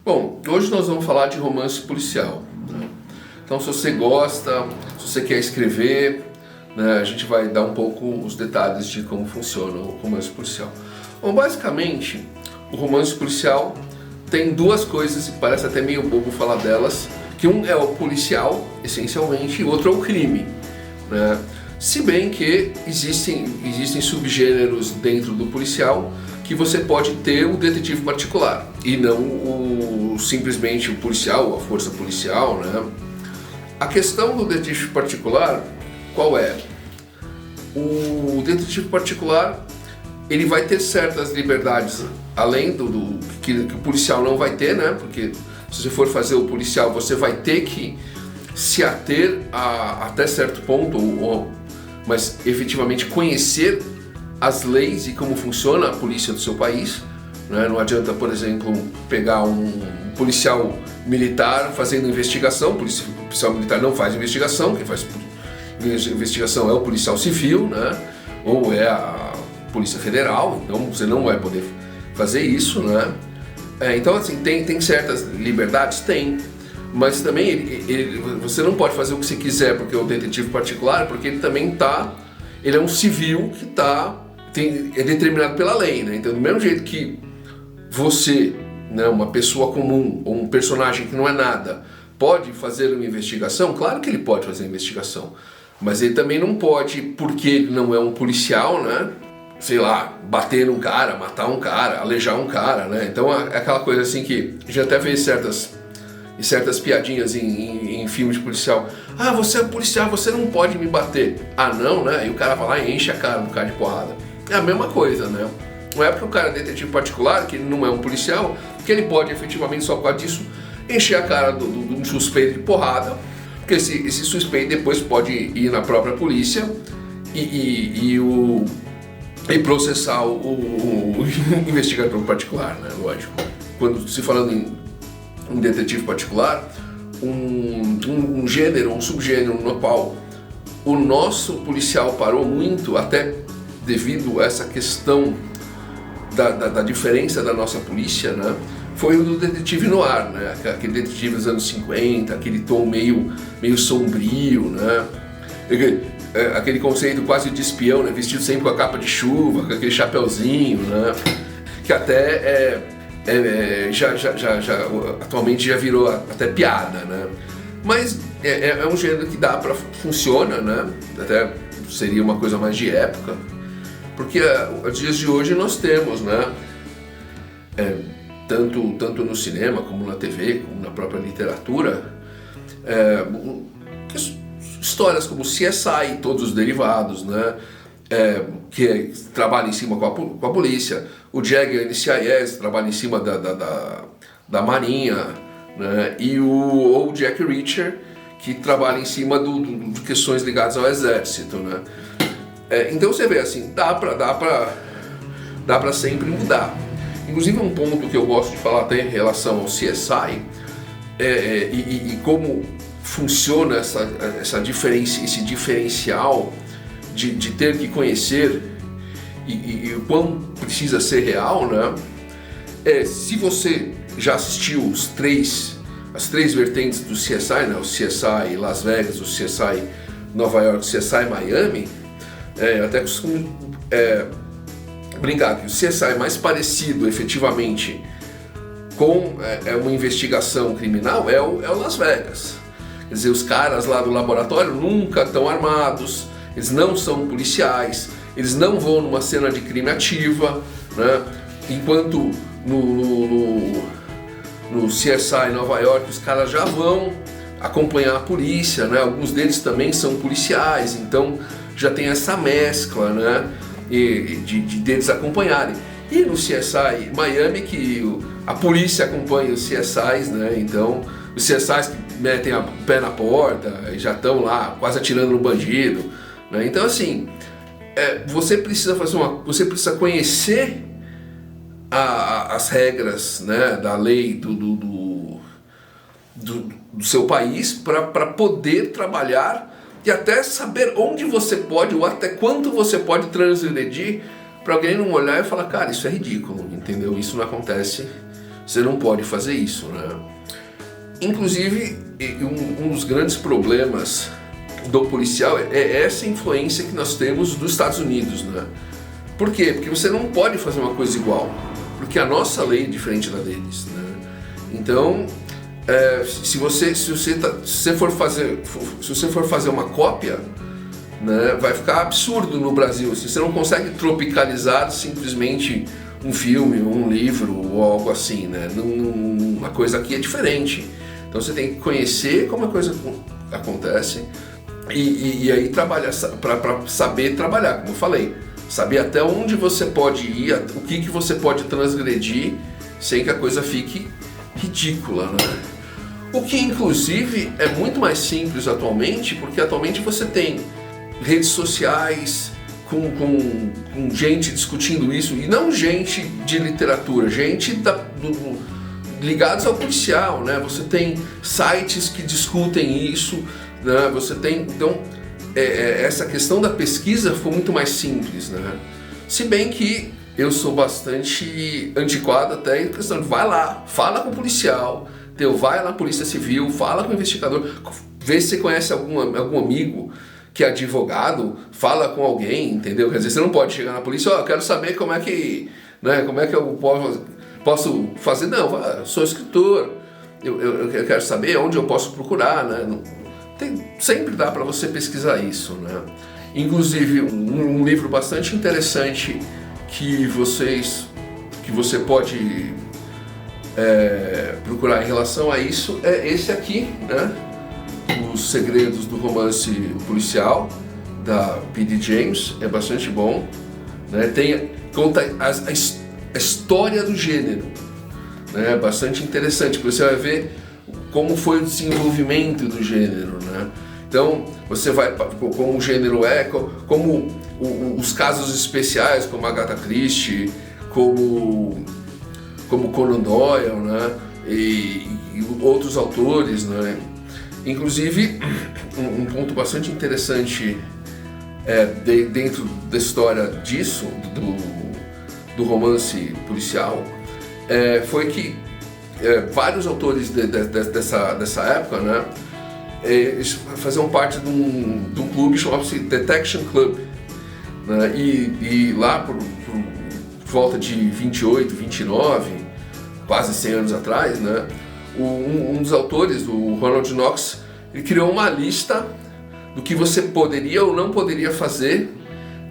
Bom, hoje nós vamos falar de romance policial, né? Então, se você gosta, se você quer escrever, né, a gente vai dar um pouco os detalhes de como funciona o romance policial. Bom, basicamente, o romance policial tem duas coisas, e parece até meio bobo falar delas, que um é o policial, essencialmente, e o outro é o crime, né? Se bem que existem subgêneros dentro do policial que você pode ter o detetive particular e não simplesmente o policial, a força policial, né? A questão do detetive particular, qual é? O detetive particular, ele vai ter certas liberdades além do que o policial não vai ter, né? Porque se você for fazer o policial, você vai ter que se ater até certo ponto, mas efetivamente conhecer as leis e como funciona a polícia do seu país, né? Não adianta, por exemplo, pegar um policial militar fazendo investigação. O policial militar não faz investigação, quem faz investigação é o policial civil, né? Ou é a Polícia Federal, então você não vai poder fazer isso, né? Então, assim, tem certas liberdades? Tem. Mas também você não pode fazer o que você quiser porque é o detetive particular, porque ele também ele é um civil que é determinado pela lei, né? Então, do mesmo jeito que você, né, uma pessoa comum ou um personagem que não é nada, pode fazer uma investigação, claro que ele pode fazer uma investigação, mas ele também não pode, porque ele não é um policial, né? Sei lá, bater num cara, matar um cara, alejar um cara, né? Então é aquela coisa assim que a gente até vê certas piadinhas em filmes de policial. Ah, você é policial, você não pode me bater. Ah, não, né? E o cara vai lá e enche a cara do cara de porrada. É a mesma coisa, né? Não é porque o cara é detetive particular, que ele não é um policial, que ele pode efetivamente, só por causa disso, encher a cara de um suspeito de porrada, porque esse suspeito depois pode ir na própria polícia e processar o investigador particular, né? Lógico. Quando se falando em detetive particular, um gênero, um subgênero no qual o nosso policial parou muito, até devido a essa questão da diferença da nossa polícia, né? Foi o do detetive noir, né? Aquele detetive dos anos 50, aquele tom meio sombrio, né? Aquele conceito quase de espião, né? Vestido sempre com a capa de chuva, com aquele chapeuzinho, né? Que até atualmente já virou até piada, né? Mas é um gênero que funciona, né? Até seria uma coisa mais de época, porque nos dias de hoje nós temos, né? Tanto no cinema como na TV, como na própria literatura, histórias como CSI e todos os derivados, né? Que trabalha em cima com a polícia, o Jagger NCIS trabalha em cima da Marinha, né? E o Jack Reacher, que trabalha em cima de questões ligadas ao exército, né? Então você vê assim, dá pra sempre mudar. Inclusive um ponto que eu gosto de falar até em relação ao CSI e como funciona esse diferencial de ter que conhecer e o quão precisa ser real, né? Se você já assistiu as três vertentes do CSI, né? O CSI Las Vegas, o CSI Nova York, o CSI Miami, eu até costumo brincar que o CSI mais parecido efetivamente com uma investigação criminal é o Las Vegas. Quer dizer, os caras lá do laboratório nunca estão armados, eles não são policiais, eles não vão numa cena de crime ativa, né? Enquanto no CSI Nova York os caras já vão acompanhar a polícia, né? Alguns deles também são policiais, então já tem essa mescla, né? Deles acompanharem. E no CSI Miami, que a polícia acompanha os CSIs, né? Então os CSIs que metem o pé na porta e já estão lá quase atirando no bandido, né? Então assim, você precisa conhecer as regras, né, da lei do seu país para poder trabalhar e até saber onde você pode ou até quanto você pode transgredir para alguém não olhar e falar, cara, isso é ridículo, entendeu? Isso não acontece Você não pode fazer isso, né? Inclusive, um dos grandes problemas do policial é essa influência que nós temos dos Estados Unidos, né? Por quê? Porque você não pode fazer uma coisa igual, porque a nossa lei é diferente da deles, né? Então, se você for fazer uma cópia, né, vai ficar absurdo no Brasil. Você não consegue tropicalizar simplesmente um filme, um livro ou algo assim, né? A coisa aqui é diferente. Então você tem que conhecer como a coisa acontece e aí trabalhar para saber trabalhar, como eu falei, saber até onde você pode ir, o que você pode transgredir sem que a coisa fique ridícula, né? O que inclusive é muito mais simples atualmente, porque atualmente você tem redes sociais com gente discutindo isso, e não gente de literatura, gente ligados ao policial, né? Você tem sites que discutem isso, né? Você tem, então, essa questão da pesquisa foi muito mais simples, né? Se bem que eu sou bastante antiquado até em questão de vai lá, fala com o policial, vai lá na Polícia Civil, fala com o investigador, vê se você conhece algum amigo que é advogado, fala com alguém, entendeu? Quer dizer, você não pode chegar na polícia, eu quero saber como é que eu posso fazer, não, sou escritor, eu quero saber onde eu posso procurar, né? Sempre dá para você pesquisar isso, né? Inclusive, um livro bastante interessante que você pode procurar em relação a isso é esse aqui, né? Os Segredos do Romance Policial, da P.D. James, é bastante bom, né? Conta a história do gênero, né? Bastante interessante, porque você vai ver como foi o desenvolvimento do gênero, né? Então, você vai, como o gênero como os casos especiais, como Agatha Christie, como Conan Doyle, né? E outros autores, né? Inclusive, um ponto bastante interessante dentro da história disso, do romance policial, foi que vários autores dessa época, né, eles faziam parte de um clube chamado-se Detection Club, né, e lá por volta de 28, 29, quase 100 anos atrás, né, um dos autores, o Ronald Knox, ele criou uma lista do que você poderia ou não poderia fazer,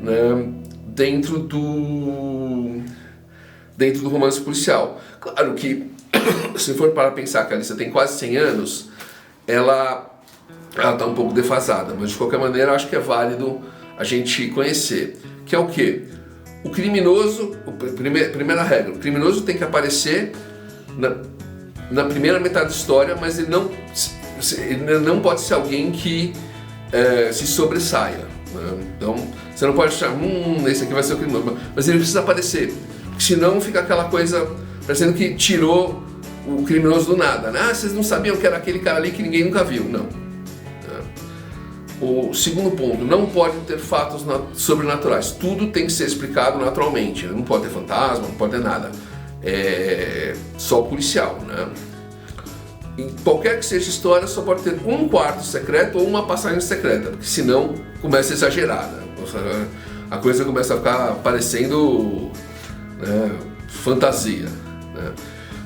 né, dentro do romance policial. Claro que, se for para pensar que a lista tem quase 100 anos, ela está um pouco defasada, mas de qualquer maneira acho que é válido a gente conhecer. Que é o quê? O criminoso, primeira regra, o criminoso tem que aparecer na primeira metade da história, mas ele não pode ser alguém que se sobressaia, né? Então, você não pode achar, esse aqui vai ser o criminoso, mas ele precisa aparecer, porque senão fica aquela coisa parecendo que tirou o criminoso do nada, né? Vocês não sabiam que era aquele cara ali que ninguém nunca viu, não. O segundo ponto, não pode ter fatos sobrenaturais, tudo tem que ser explicado naturalmente, não pode ter fantasma, não pode ter nada. Só policial, né? Em qualquer que seja a história, só pode ter um quarto secreto ou uma passagem secreta, porque senão começa a exagerar, né? A coisa começa a ficar parecendo, né, fantasia, né?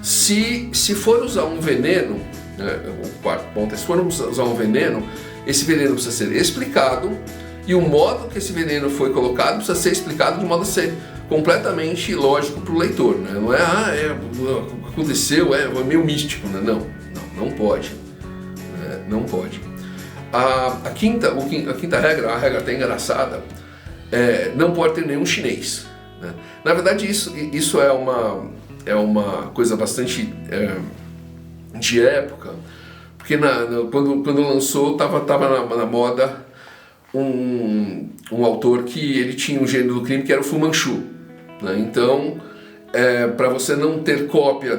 Se for usar um veneno, né, o quarto ponto é, se for usar um veneno, esse veneno precisa ser explicado e o modo que esse veneno foi colocado precisa ser explicado de modo a ser completamente lógico para o leitor, né? Não aconteceu, é meio místico, né? Não pode, né? Não pode. A quinta regra, a regra até engraçada, não pode ter nenhum chinês, né? Na verdade isso é uma coisa bastante de época, porque quando lançou estava na moda um autor que ele tinha um gênero do crime que era o Fu Manchu, né? Então, para você não ter cópia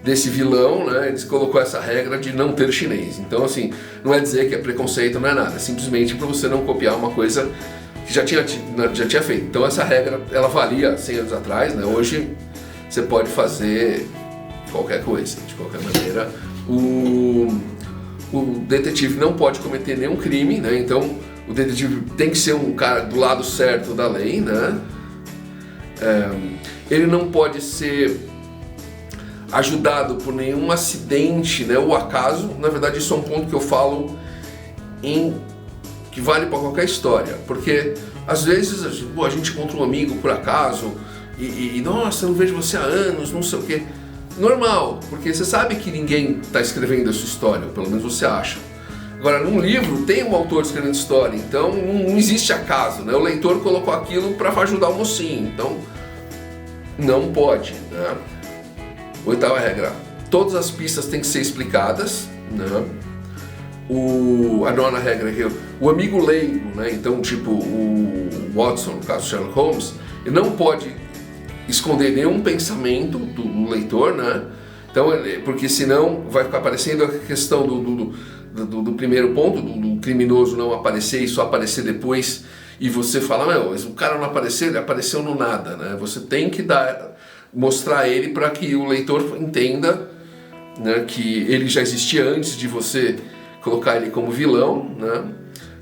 desse vilão, né, ele colocou essa regra de não ter chinês. Então, assim, não é dizer que é preconceito, não é nada, é simplesmente para você não copiar uma coisa que já tinha feito. Então essa regra, ela valia 100 anos atrás, né? Hoje você pode fazer qualquer coisa. De qualquer maneira, o detetive não pode cometer nenhum crime, né? Então o detetive tem que ser um cara do lado certo da lei, né? Ele não pode ser ajudado por nenhum acidente, né, ou acaso. Na verdade, isso é um ponto que eu falo que vale para qualquer história, porque às vezes a gente encontra um amigo por acaso e nossa, eu não vejo você há anos, não sei o quê. Normal, porque você sabe que ninguém está escrevendo a sua história, ou pelo menos você acha. Agora, num livro tem um autor escrevendo história, então não existe acaso, né? O leitor colocou aquilo para ajudar o mocinho, então não pode, né? 8ª regra: todas as pistas têm que ser explicadas, né? A 9ª regra é que o amigo leigo, né? Então, tipo o Watson, no caso Sherlock Holmes, ele não pode esconder nenhum pensamento do leitor, né? Então, porque senão vai ficar aparecendo a questão do primeiro ponto, do criminoso não aparecer e só aparecer depois, e você fala, o cara não apareceu, ele apareceu no nada, né? Você tem que mostrar ele para que o leitor entenda, né, que ele já existia antes de você colocar ele como vilão, né?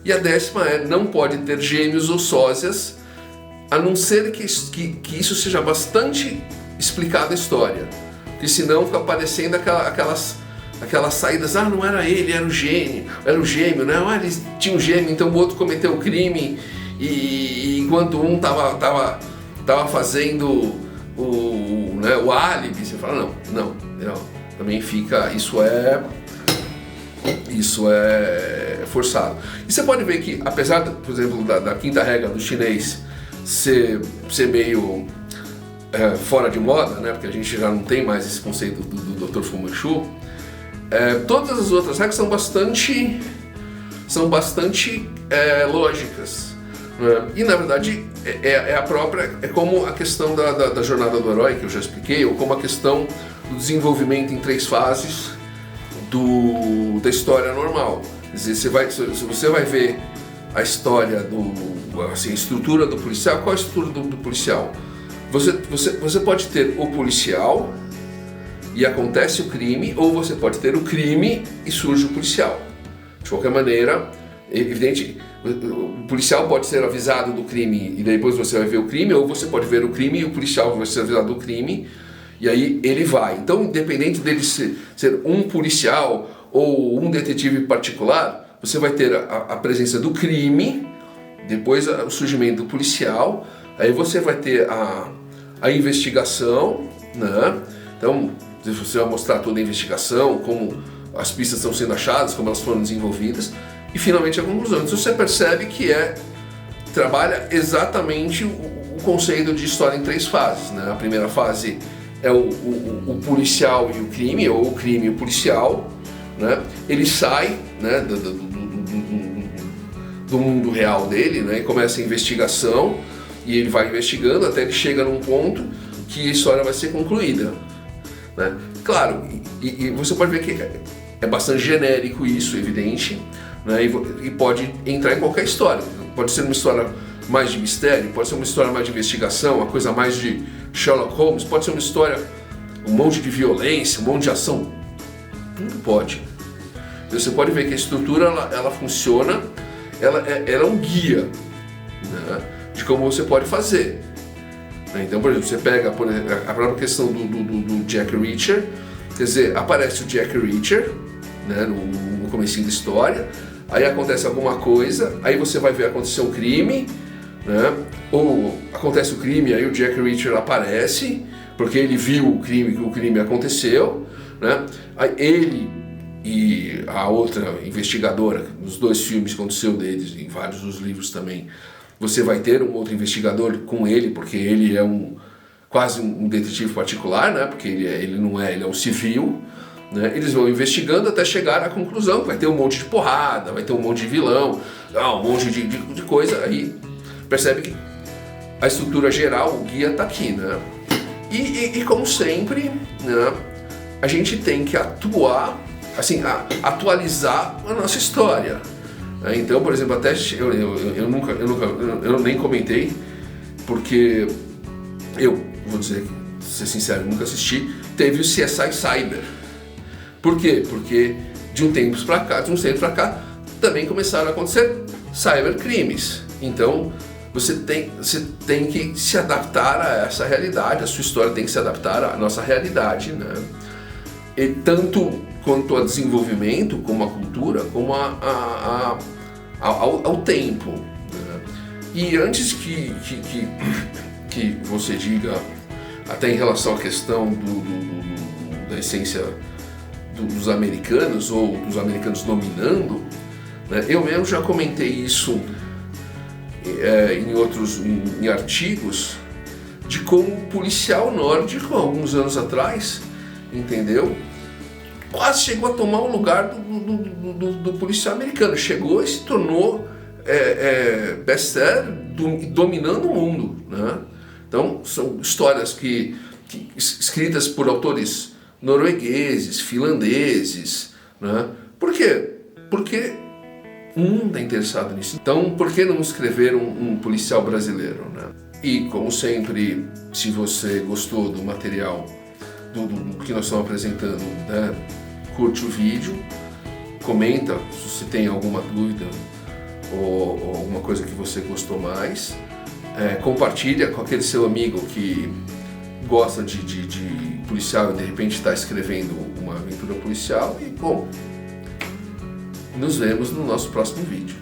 E a 10ª é: não pode ter gêmeos ou sósias, a não ser que isso seja bastante explicado a história, porque senão fica aparecendo aquelas saídas, não era ele, era o gêmeo, né? Ele tinha um gêmeo, então o outro cometeu o crime, e enquanto um tava fazendo o álibi, você fala, não, também fica, isso é forçado. E você pode ver que, apesar, por exemplo, da 5ª regra do chinês ser meio fora de moda, né, porque a gente já não tem mais esse conceito do Dr. Fu Manchu, todas as outras regras são bastante lógicas, né? E na verdade é como a questão da jornada do herói, que eu já expliquei, ou como a questão do desenvolvimento em 3 fases da história normal. Quer dizer, se você vai ver a história a estrutura do policial, qual é a estrutura do policial? Você pode ter o policial e acontece o crime, ou você pode ter o crime e surge o policial. De qualquer maneira, é evidente, o policial pode ser avisado do crime e depois você vai ver o crime, ou você pode ver o crime e o policial vai ser avisado do crime e aí ele vai. Então, independente dele ser um policial ou um detetive particular, você vai ter a presença do crime, depois o surgimento do policial, aí você vai ter a investigação, né? Então, você vai mostrar toda a investigação, como as pistas estão sendo achadas, como elas foram desenvolvidas, e finalmente a conclusão. Então você percebe que trabalha exatamente o conceito de história em 3 fases, né? A primeira fase é o policial e o crime, ou o crime e o policial, né? Ele sai, né, do mundo real dele, né, e começa a investigação, e ele vai investigando até que chega num ponto que a história vai ser concluída, né? Claro, e você pode ver que é bastante genérico isso, evidente, né? E pode entrar em qualquer história. Pode ser uma história mais de mistério, pode ser uma história mais de investigação, uma coisa mais de Sherlock Holmes, pode ser uma história, um monte de violência, um monte de ação, tudo pode. Você pode ver que a estrutura ela funciona, ela é um guia, né, de como você pode fazer. Então, por exemplo, você pega a própria questão do Jack Reacher, quer dizer, aparece o Jack Reacher, né, no comecinho da história, aí acontece alguma coisa, aí você vai ver acontecer um crime, né, ou acontece o crime, aí o Jack Reacher aparece, porque ele viu o crime aconteceu, né, aí ele e a outra investigadora, nos 2 filmes que aconteceu deles, em vários dos livros também, você vai ter um outro investigador com ele, porque ele é quase um detetive particular, né? Porque ele não é, ele é um civil, né? Eles vão investigando até chegar à conclusão, vai ter um monte de porrada, vai ter um monte de vilão, um monte de coisa, aí percebe que a estrutura geral, o guia está aqui, né? E como sempre, né, a gente tem que atualizar a nossa história. Então, por exemplo, até eu nem comentei, porque eu vou dizer que ser sincero, nunca assisti, teve o CSI Cyber. Por quê? Porque de uns tempos para cá, também começaram a acontecer cybercrimes. Então, você tem que se adaptar a essa realidade, a sua história tem que se adaptar à nossa realidade, né? E tanto quanto ao desenvolvimento, como a cultura, como ao tempo, né? E antes que você diga, até em relação à questão da essência dos americanos, ou dos americanos dominando, né? Eu mesmo já comentei isso em artigos, de como um policial nórdico, alguns anos atrás, entendeu? Quase chegou a tomar o lugar do policial americano. Chegou e se tornou best-seller, dominando o mundo, né? Então, são histórias escritas por autores noruegueses, finlandeses, né? Por quê? Porque o mundo está interessado nisso. Então, por que não escrever um policial brasileiro, né? E, como sempre, se você gostou do material do que nós estamos apresentando, né, curte o vídeo, comenta se você tem alguma dúvida ou alguma coisa que você gostou mais, compartilha com aquele seu amigo que gosta de policial e de repente está escrevendo uma aventura policial, e bom, nos vemos no nosso próximo vídeo.